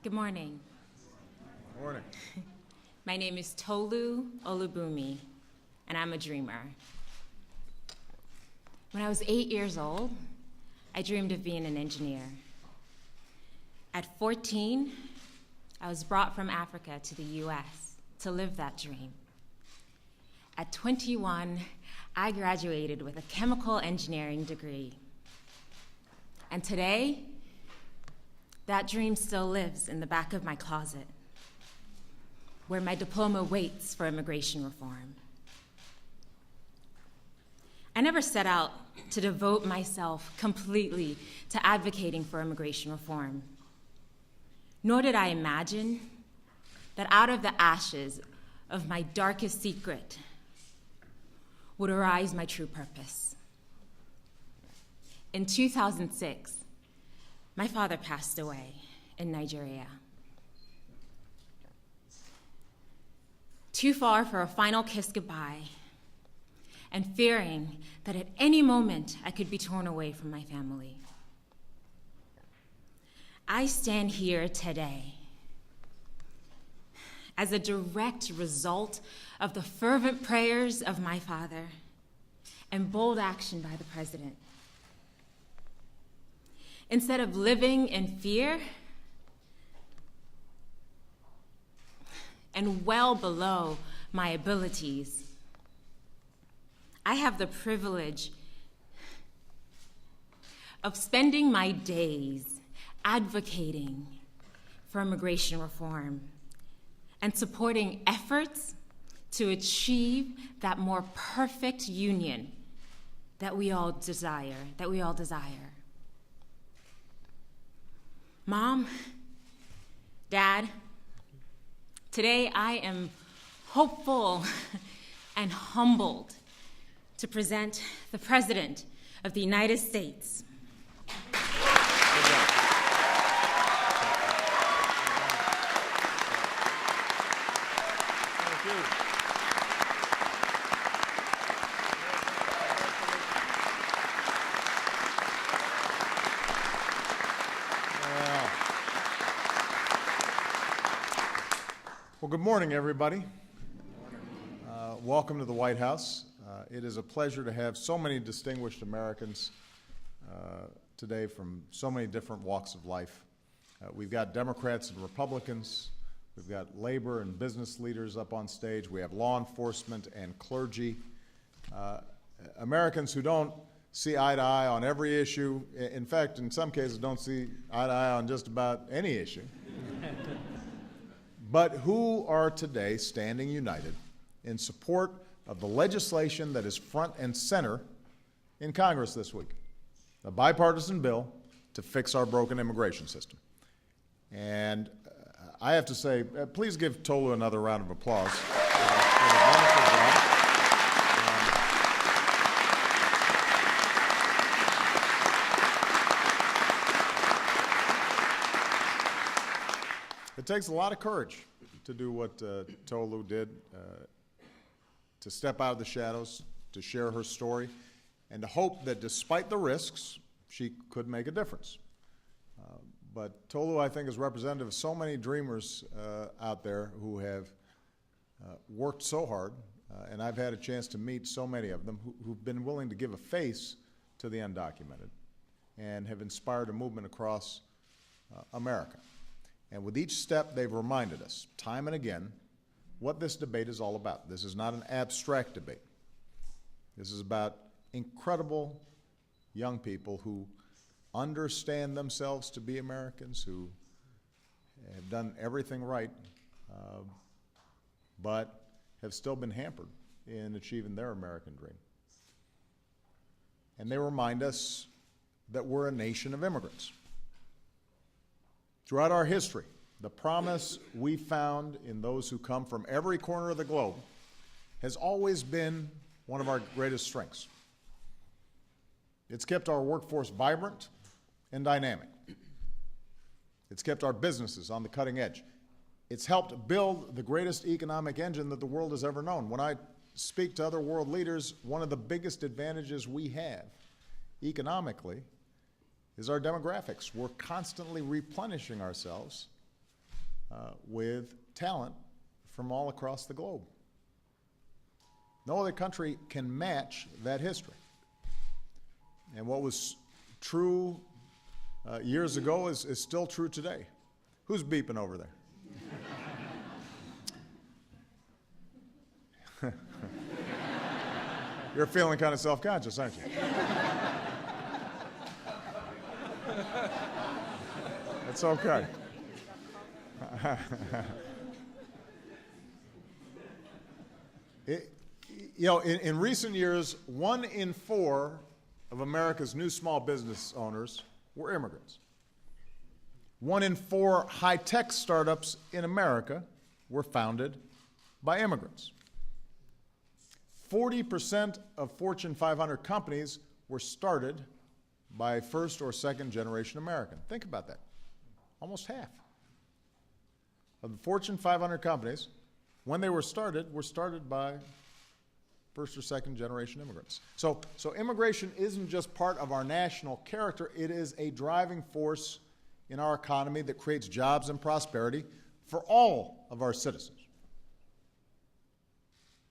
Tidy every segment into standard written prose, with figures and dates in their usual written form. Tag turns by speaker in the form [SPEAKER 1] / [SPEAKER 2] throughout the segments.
[SPEAKER 1] Good morning.
[SPEAKER 2] Morning.
[SPEAKER 1] My name is Tolu Olubumi, and I'm a dreamer. When I was 8 years old, I dreamed of being an engineer. At 14, I was brought from Africa to the US to live that dream. At 21, I graduated with a chemical engineering degree. And today, that dream still lives in the back of my closet, where my diploma waits for immigration reform. I never set out to devote myself completely to advocating for immigration reform, nor did I imagine that out of the ashes of my darkest secret would arise my true purpose. In 2006, my father passed away in Nigeria. Too far for a final kiss goodbye, and fearing that at any moment I could be torn away from my family. I stand here today as a direct result of the fervent prayers of my father and bold action by the president. Instead of living in fear and well below my abilities, I have the privilege of spending my days advocating for immigration reform and supporting efforts to achieve that more perfect union that we all desire. Mom, Dad, today I am hopeful and humbled to present the President of the United States.
[SPEAKER 2] Well, good morning, everybody. Welcome to the White House. It is a pleasure to have so many distinguished Americans today from so many different walks of life. We've got Democrats and Republicans. We've got labor and business leaders up on stage. We have law enforcement and clergy. Americans who don't see eye to eye on every issue. In fact, in some cases, don't see eye to eye on just about any issue. But who are today standing united in support of the legislation that is front and center in Congress this week, a bipartisan bill to fix our broken immigration system. And I have to say, please give Tolu another round of applause for the wonderful job. It takes a lot of courage to do what Tolu did, to step out of the shadows, to share her story, and to hope that despite the risks, she could make a difference. But Tolu, I think, is representative of so many dreamers out there who have worked so hard, and I've had a chance to meet so many of them who've been willing to give a face to the undocumented and have inspired a movement across America. And with each step, they've reminded us, time and again, what this debate is all about. This is not an abstract debate. This is about incredible young people who understand themselves to be Americans, who have done everything right, but have still been hampered in achieving their American dream. And they remind us that we're a nation of immigrants. Throughout our history, the promise we found in those who come from every corner of the globe has always been one of our greatest strengths. It's kept our workforce vibrant and dynamic. It's kept our businesses on the cutting edge. It's helped build the greatest economic engine that the world has ever known. When I speak to other world leaders, one of the biggest advantages we have economically is our demographics. We're constantly replenishing ourselves with talent from all across the globe. No other country can match that history. And what was true years ago is still true today. Who's beeping over there? You're feeling kind of self-conscious, aren't you? It's okay. In recent years, 1 in 4 of America's new small business owners were immigrants. 1 in 4 high-tech startups in America were founded by immigrants. 40% of Fortune 500 companies were started by first or second generation American. Think about that. Almost half of the Fortune 500 companies, when they were started by first or second generation immigrants. So immigration isn't just part of our national character, it is a driving force in our economy that creates jobs and prosperity for all of our citizens.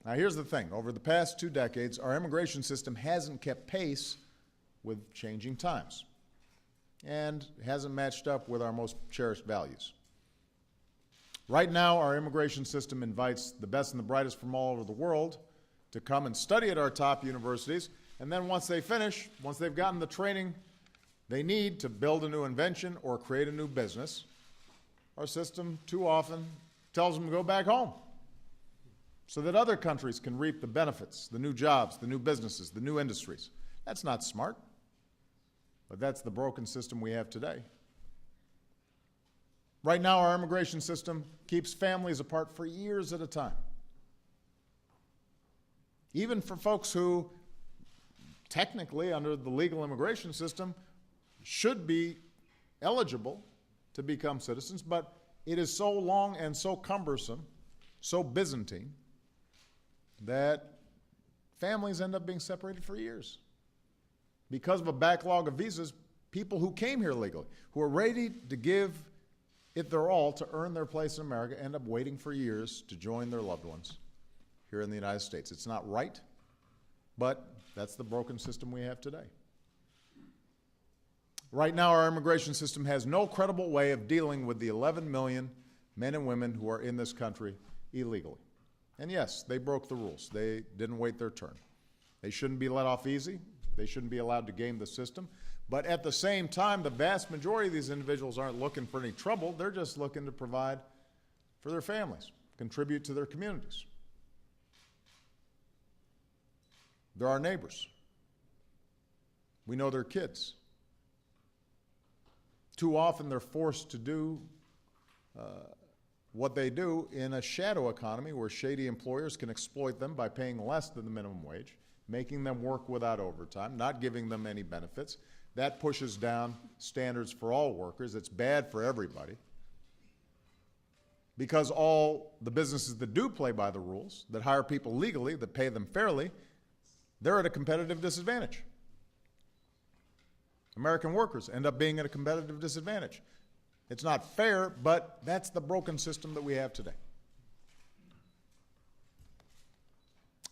[SPEAKER 2] Now here's the thing, over the past 2 decades, our immigration system hasn't kept pace with changing times and hasn't matched up with our most cherished values. Right now, our immigration system invites the best and the brightest from all over the world to come and study at our top universities, and then once they finish, once they've gotten the training they need to build a new invention or create a new business, our system too often tells them to go back home so that other countries can reap the benefits, the new jobs, the new businesses, the new industries. That's not smart, but that's the broken system we have today. Right now, our immigration system keeps families apart for years at a time. Even for folks who, technically, under the legal immigration system, should be eligible to become citizens, but it is so long and so cumbersome, so Byzantine, that families end up being separated for years. Because of a backlog of visas, people who came here legally, who are ready to give it their all to earn their place in America, end up waiting for years to join their loved ones here in the United States. It's not right, but that's the broken system we have today. Right now, our immigration system has no credible way of dealing with the 11 million men and women who are in this country illegally. And yes, they broke the rules. They didn't wait their turn. They shouldn't be let off easy. They shouldn't be allowed to game the system. But at the same time, the vast majority of these individuals aren't looking for any trouble. They're just looking to provide for their families, contribute to their communities. They're our neighbors. We know their kids. Too often they're forced to do what they do in a shadow economy where shady employers can exploit them by paying less than the minimum wage, making them work without overtime, not giving them any benefits. That pushes down standards for all workers. It's bad for everybody. Because all the businesses that do play by the rules, that hire people legally, that pay them fairly, they're at a competitive disadvantage. American workers end up being at a competitive disadvantage. It's not fair, but that's the broken system that we have today.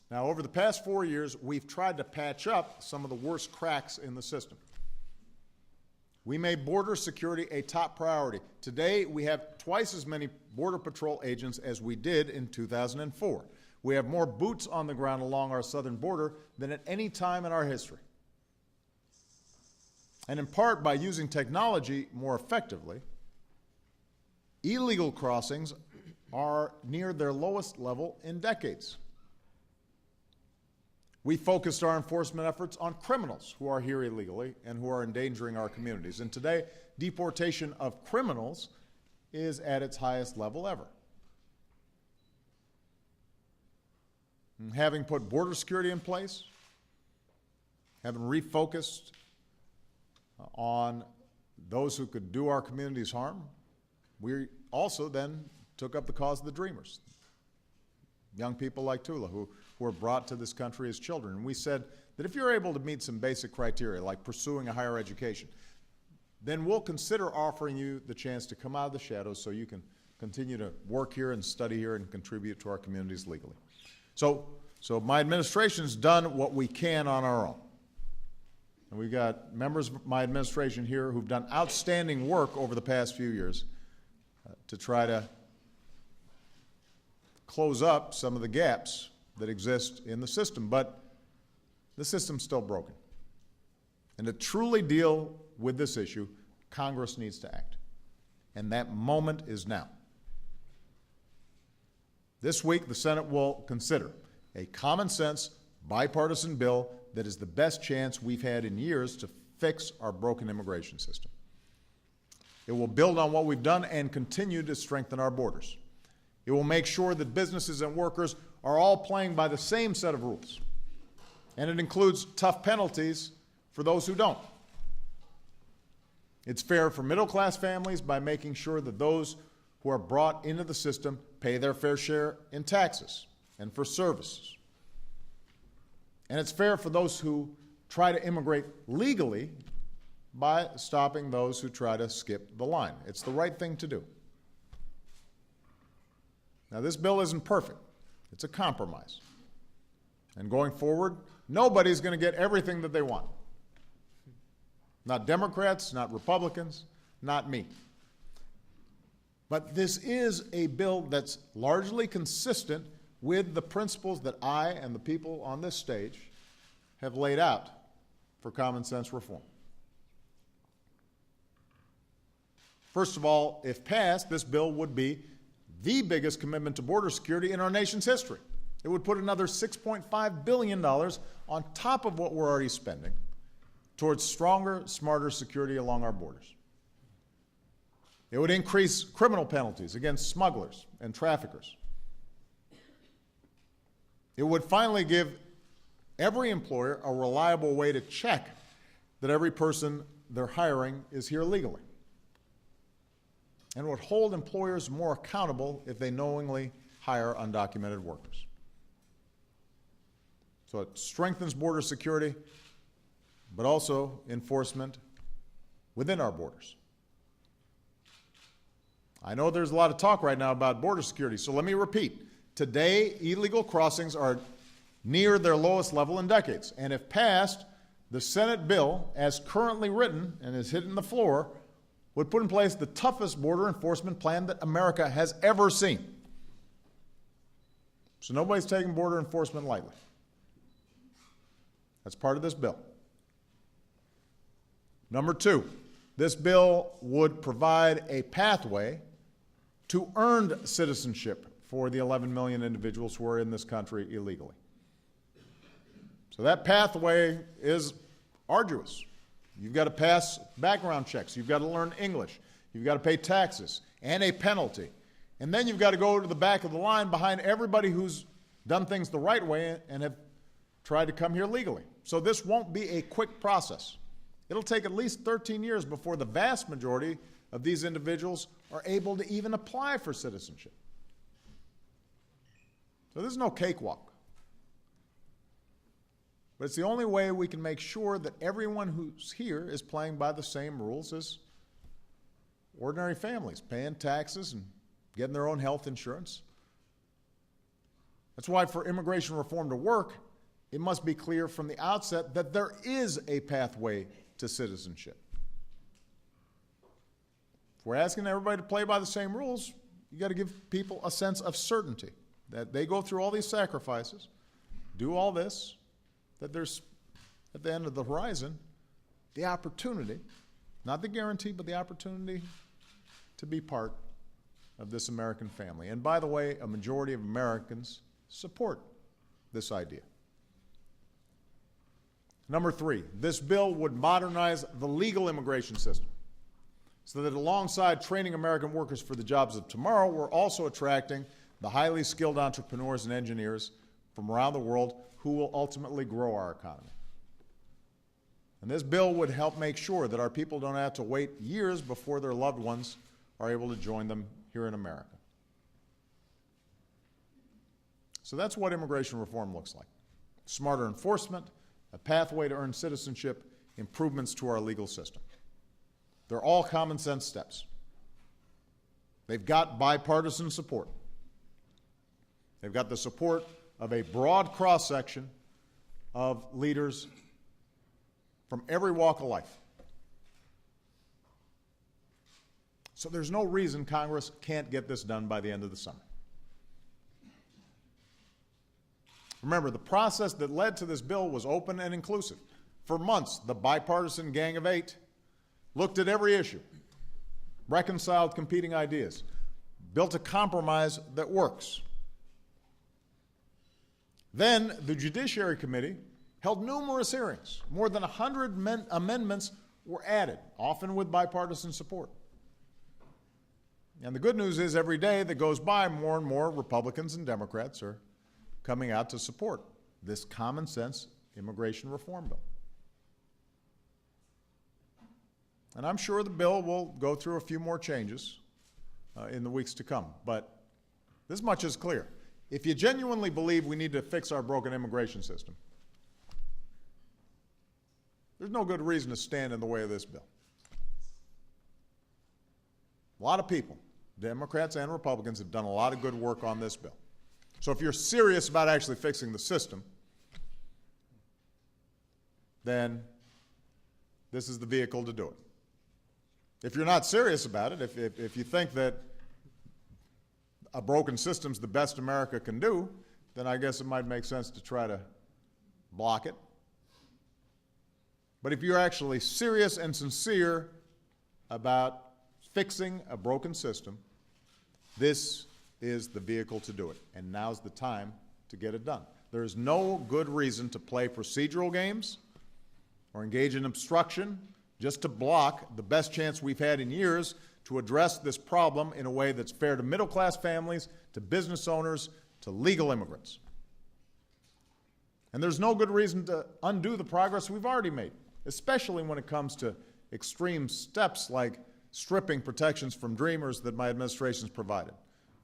[SPEAKER 2] Now, over the past 4 years, we've tried to patch up some of the worst cracks in the system. We made border security a top priority. Today, we have twice as many Border Patrol agents as we did in 2004. We have more boots on the ground along our southern border than at any time in our history. And in part, by using technology more effectively, illegal crossings are near their lowest level in decades. We focused our enforcement efforts on criminals who are here illegally and who are endangering our communities. And today, deportation of criminals is at its highest level ever. And having put border security in place, having refocused on those who could do our communities harm, we also then took up the cause of the dreamers, young people like Tula who were brought to this country as children. And we said that if you're able to meet some basic criteria, like pursuing a higher education, then we'll consider offering you the chance to come out of the shadows so you can continue to work here and study here and contribute to our communities legally. So my administration's done what we can on our own. And we've got members of my administration here who've done outstanding work over the past few years to try to close up some of the gaps that exist in the system. But the system's still broken. And to truly deal with this issue, Congress needs to act. And that moment is now. This week, the Senate will consider a common-sense, bipartisan bill that is the best chance we've had in years to fix our broken immigration system. It will build on what we've done and continue to strengthen our borders. It will make sure that businesses and workers are all playing by the same set of rules. And it includes tough penalties for those who don't. It's fair for middle-class families by making sure that those who are brought into the system pay their fair share in taxes and for services. And it's fair for those who try to immigrate legally by stopping those who try to skip the line. It's the right thing to do. Now, this bill isn't perfect. It's a compromise. And going forward, nobody's going to get everything that they want. Not Democrats, not Republicans, not me. But this is a bill that's largely consistent with the principles that I and the people on this stage have laid out for common sense reform. First of all, if passed, this bill would be the biggest commitment to border security in our nation's history. It would put another $6.5 billion on top of what we're already spending towards stronger, smarter security along our borders. It would increase criminal penalties against smugglers and traffickers. It would finally give every employer a reliable way to check that every person they're hiring is here legally. And would hold employers more accountable if they knowingly hire undocumented workers. So it strengthens border security, but also enforcement within our borders. I know there's a lot of talk right now about border security, so let me repeat. Today, illegal crossings are near their lowest level in decades. And if passed, the Senate bill, as currently written and is hitting the floor, would put in place the toughest border enforcement plan that America has ever seen. So nobody's taking border enforcement lightly. That's part of this bill. Number two, this bill would provide a pathway to earned citizenship for the 11 million individuals who are in this country illegally. So that pathway is arduous. You've got to pass background checks. You've got to learn English. You've got to pay taxes and a penalty. And then you've got to go to the back of the line behind everybody who's done things the right way and have tried to come here legally. So this won't be a quick process. It'll take at least 13 years before the vast majority of these individuals are able to even apply for citizenship. So this is no cakewalk. But it's the only way we can make sure that everyone who's here is playing by the same rules as ordinary families, paying taxes and getting their own health insurance. That's why for immigration reform to work, it must be clear from the outset that there is a pathway to citizenship. If we're asking everybody to play by the same rules, you got to give people a sense of certainty that they go through all these sacrifices, do all this, that there's, at the end of the horizon, the opportunity, not the guarantee, but the opportunity to be part of this American family. And by the way, a majority of Americans support this idea. Number three, this bill would modernize the legal immigration system so that alongside training American workers for the jobs of tomorrow, we're also attracting the highly skilled entrepreneurs and engineers from around the world who will ultimately grow our economy. And this bill would help make sure that our people don't have to wait years before their loved ones are able to join them here in America. So that's what immigration reform looks like. Smarter enforcement, a pathway to earn citizenship, improvements to our legal system. They're all common sense steps. They've got bipartisan support. They've got the support of a broad cross-section of leaders from every walk of life. So there's no reason Congress can't get this done by the end of the summer. Remember, the process that led to this bill was open and inclusive. For months, the bipartisan Gang of Eight looked at every issue, reconciled competing ideas, built a compromise that works. Then the Judiciary Committee held numerous hearings. More than 100 amendments were added, often with bipartisan support. And the good news is every day that goes by, more and more Republicans and Democrats are coming out to support this common sense immigration reform bill. And I'm sure the bill will go through a few more changes in the weeks to come. But this much is clear. If you genuinely believe we need to fix our broken immigration system, there's no good reason to stand in the way of this bill. A lot of people, Democrats and Republicans, have done a lot of good work on this bill. So if you're serious about actually fixing the system, then this is the vehicle to do it. If you're not serious about it, if you think that a broken system's the best America can do, then I guess it might make sense to try to block it. But if you're actually serious and sincere about fixing a broken system, this is the vehicle to do it. And now's the time to get it done. There is no good reason to play procedural games or engage in obstruction just to block the best chance we've had in years to address this problem in a way that's fair to middle-class families, to business owners, to legal immigrants. And there's no good reason to undo the progress we've already made, especially when it comes to extreme steps like stripping protections from Dreamers that my administration's provided,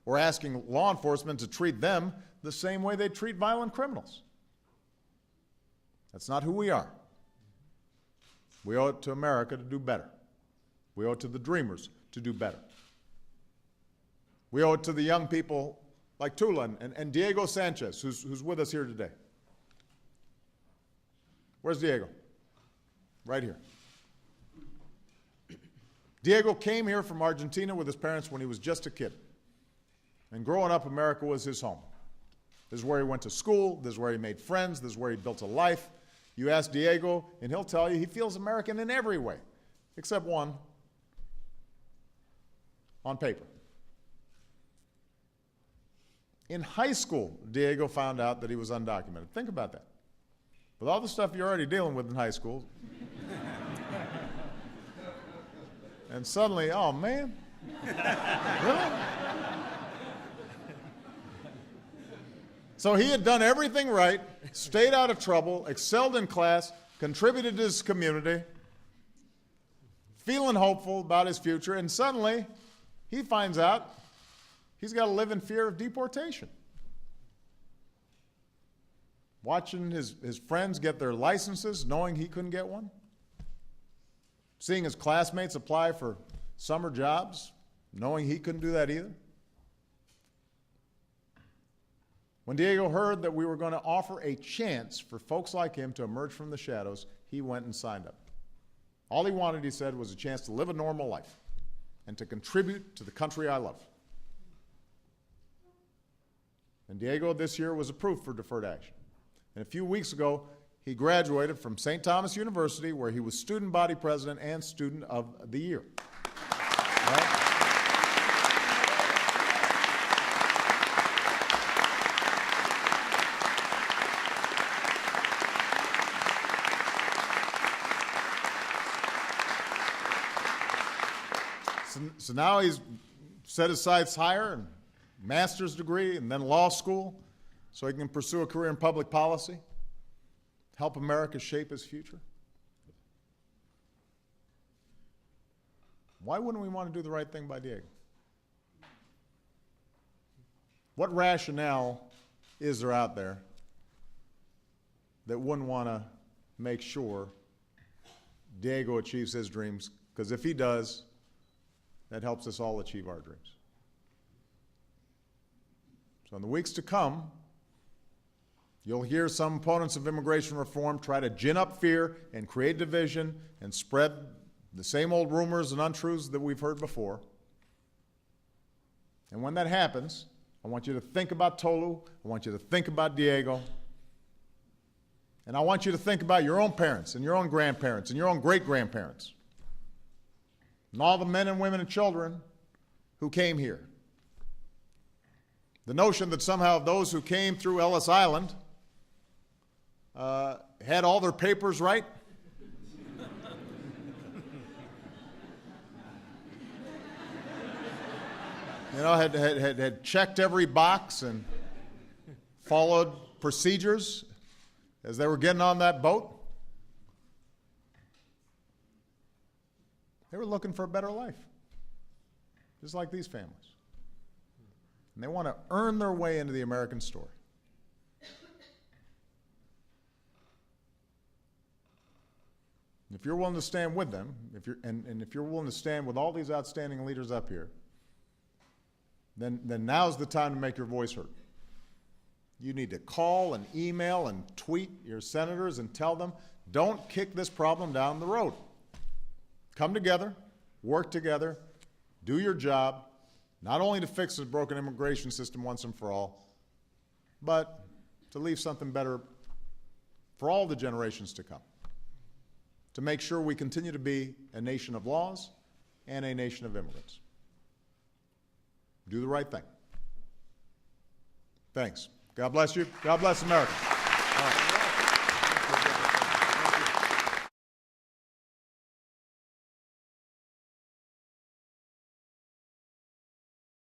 [SPEAKER 2] or asking law enforcement to treat them the same way they treat violent criminals. That's not who we are. We owe it to America to do better. We owe it to the Dreamers to do better. We owe it to the young people like Tula and Diego Sanchez, who's with us here today. Where's Diego? Right here. Diego came here from Argentina with his parents when he was just a kid. And growing up, America was his home. This is where he went to school. This is where he made friends. This is where he built a life. You ask Diego, and he'll tell you he feels American in every way, except one, on paper. In high school, Diego found out that he was undocumented. Think about that. With all the stuff you're already dealing with in high school, and suddenly, oh man, really? So he had done everything right, stayed out of trouble, excelled in class, contributed to his community, feeling hopeful about his future, and suddenly he finds out he's got to live in fear of deportation. Watching his friends get their licenses, knowing he couldn't get one. Seeing his classmates apply for summer jobs, knowing he couldn't do that either. When Diego heard that we were going to offer a chance for folks like him to emerge from the shadows, he went and signed up. All he wanted, he said, was a chance to live a normal life and to contribute to the country I love. And Diego this year was approved for deferred action. And a few weeks ago, he graduated from St. Thomas University, where he was student body president and student of the year. Right? So now he's set his sights higher, and master's degree, and then law school, so he can pursue a career in public policy, help America shape his future. Why wouldn't we want to do the right thing by Diego? What rationale is there out there that wouldn't want to make sure Diego achieves his dreams? Because if he does, that helps us all achieve our dreams. So in the weeks to come, you'll hear some opponents of immigration reform try to gin up fear and create division and spread the same old rumors and untruths that we've heard before. And when that happens, I want you to think about Tolu, I want you to think about Diego, and I want you to think about your own parents and your own grandparents and your own great-grandparents and all the men and women and children who came here. The notion that somehow those who came through Ellis Island had all their papers right. You know, had checked every box and followed procedures as they were getting on that boat. They were looking for a better life, just like these families. And they want to earn their way into the American story. If you're willing to stand with them, if you're willing to stand with all these outstanding leaders up here, then now's the time to make your voice heard. You need to call and email and tweet your senators and tell them, don't kick this problem down the road. Come together, work together, do your job, not only to fix the broken immigration system once and for all, but to leave something better for all the generations to come. To make sure we continue to be a nation of laws and a nation of immigrants. Do the right thing. Thanks. God bless you. God bless America. All right.